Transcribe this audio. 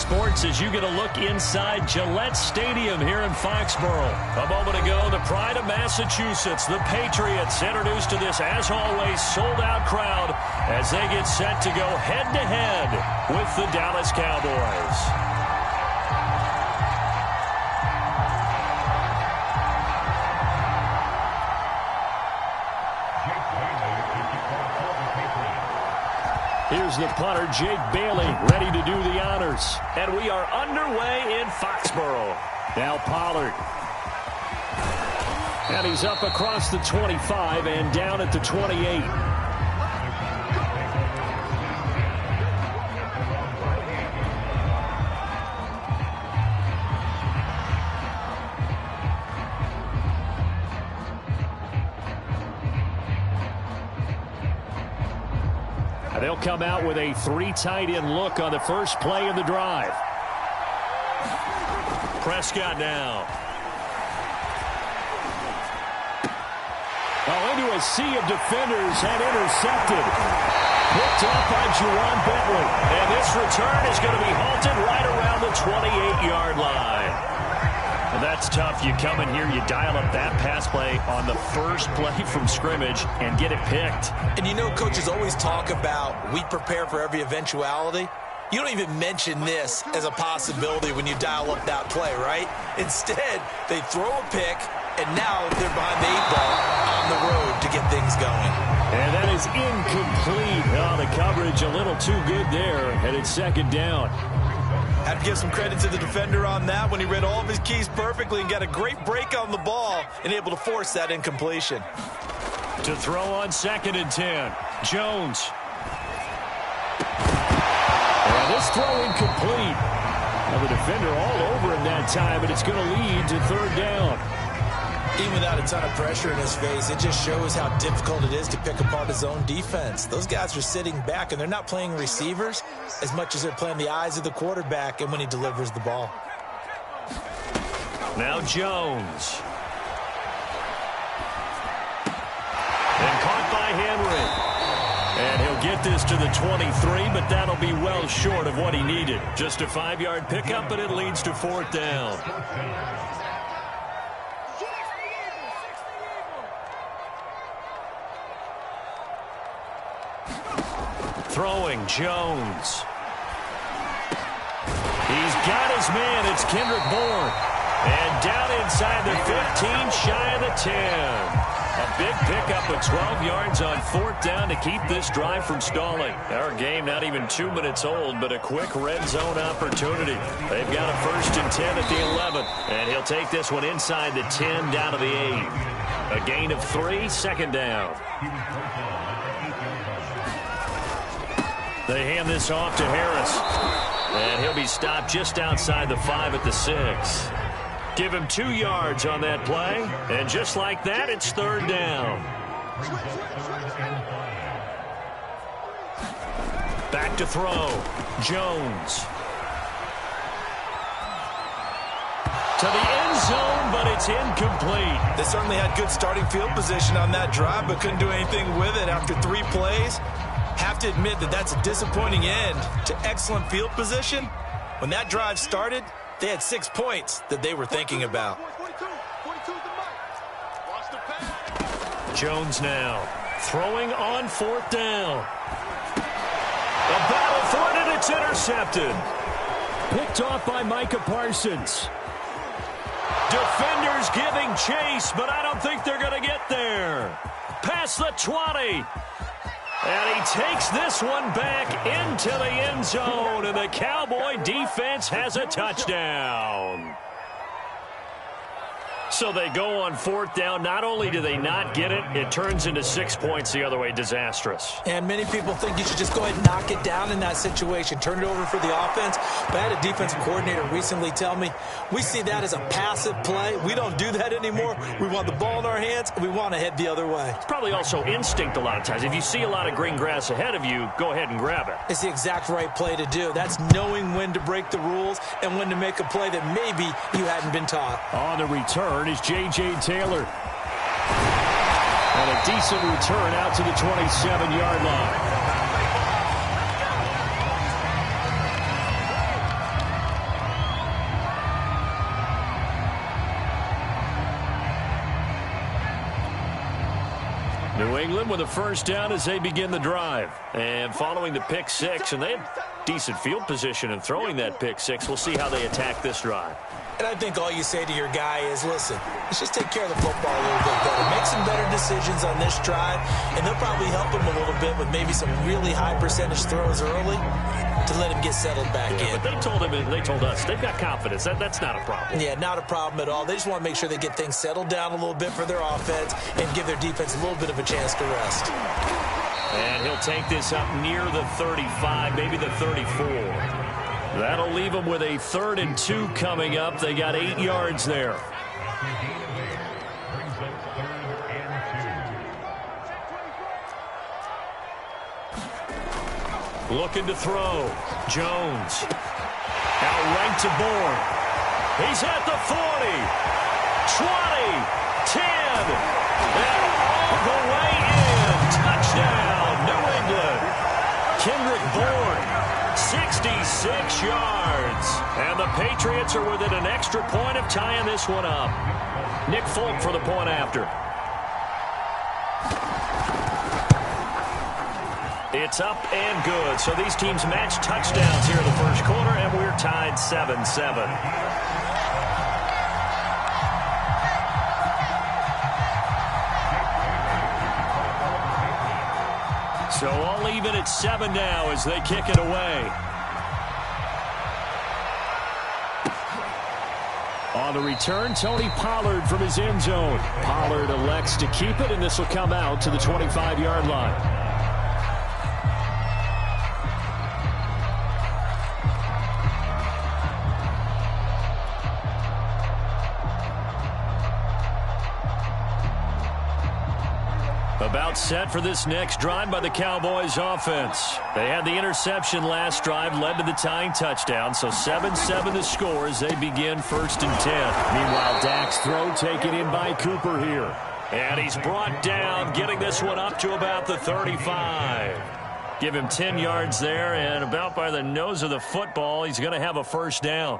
Sports as you get a look inside Gillette Stadium here in Foxborough. A moment ago, the pride of Massachusetts, the Patriots, introduced to this, as always, sold-out crowd as they get set to go head-to-head with the Dallas Cowboys. Here's the punter, Jake Bailey, ready to do the honors. And we are underway in Foxborough. Now Pollard. And he's up across the 25 and down at the 28. They'll come out with a 3 tight end look on the first play of the drive. Prescott now. Oh, into a sea of defenders and intercepted. Picked up by Juwan Bentley. And this return is going to be halted right around the 28-yard line. And that's tough. You come in here, you dial up that pass play on the first play from scrimmage and get it picked. And you know, coaches always talk about we prepare for every eventuality. You don't even mention this as a possibility when you dial up that play, right? Instead, they throw a pick, and now they're behind the 8 ball on the road to get things going. And that is incomplete. Oh, the coverage a little too good there, and it's second down. Have to give some credit to the defender on that when he read all of his keys perfectly and got a great break on the ball and able to force that incompletion. To throw on 2nd and 10. Jones. And this throw incomplete. Now the defender all over him that time, but it's going to lead to 3rd down. Even without a ton of pressure in his face, it just shows how difficult it is to pick apart his own defense. Those guys are sitting back, and they're not playing receivers as much as they're playing the eyes of the quarterback and when he delivers the ball. Now Jones. And caught by Henry. And he'll get this to the 23, but that'll be well short of what he needed. Just a 5-yard pickup, but it leads to 4th down. Throwing, Jones. He's got his man. It's Kendrick Bourne. And down inside the 15, shy of the 10. A big pickup of 12 yards on 4th down to keep this drive from stalling. Our game not even 2 minutes old, but a quick red zone opportunity. They've got a 1st and 10 at the 11. And he'll take this one inside the 10 down to the 8. A gain of 3, 2nd down. They hand this off to Harris. And he'll be stopped just outside the 5 at the 6. Give him 2 yards on that play. And just like that, it's 3rd down. Back to throw. Jones. To the end zone, but it's incomplete. They certainly had good starting field position on that drive, but couldn't do anything with it after 3 plays. Have to admit that that's a disappointing end to excellent field position. When that drive started, they had 6 points that they were thinking about. Jones now throwing on 4th down. The battle for it, and it's intercepted. Picked off by Micah Parsons. Defenders giving chase, but I don't think they're going to get there. Past the 20. And he takes this one back into the end zone, and the Cowboy defense has a touchdown. So they go on 4th down. Not only do they not get it, it turns into 6 points the other way. Disastrous. And many people think you should just go ahead and knock it down in that situation. Turn it over for the offense. But I had a defensive coordinator recently tell me, we see that as a passive play. We don't do that anymore. We want the ball in our hands, and we want to head the other way. It's probably also instinct a lot of times. If you see a lot of green grass ahead of you, go ahead and grab it. It's the exact right play to do. That's knowing when to break the rules and when to make a play that maybe you hadn't been taught. On the return is J.J. Taylor. And a decent return out to the 27-yard line. New England with a first down as they begin the drive. And following the pick six, and they have decent field position in throwing that pick six. We'll see how they attack this drive. And I think all you say to your guy is, listen, let's just take care of the football a little bit better. Make some better decisions on this drive, and they'll probably help him a little bit with maybe some really high percentage throws early to let him get settled back in. But they told him, and they told us, they've got confidence. That's not a problem. Yeah, not a problem at all. They just want to make sure they get things settled down a little bit for their offense and give their defense a little bit of a chance to rest. And he'll take this up near the 35, maybe the 34. That'll leave them with a 3rd and 2 coming up. They got 8 yards there. Looking to throw. Jones. Out right to Bourne. He's at the 40. 20. 10. And all the way in. Touchdown, New England. Kendrick Bourne. 66 yards. And the Patriots are within an extra point of tying this one up. Nick Folk for the point after. It's up and good. So these teams match touchdowns here in the first quarter, and we're tied 7-7. So all even at 7 now as they kick it away. On the return, Tony Pollard from his end zone. Pollard elects to keep it, and this will come out to the 25-yard line. About set for this next drive by the Cowboys offense. They had the interception last drive, led to the tying touchdown, so 7-7 the score as they begin 1st and 10. Meanwhile, Dak's throw taken in by Cooper here. And he's brought down, getting this one up to about the 35. Give him 10 yards there, and about by the nose of the football, he's going to have a first down.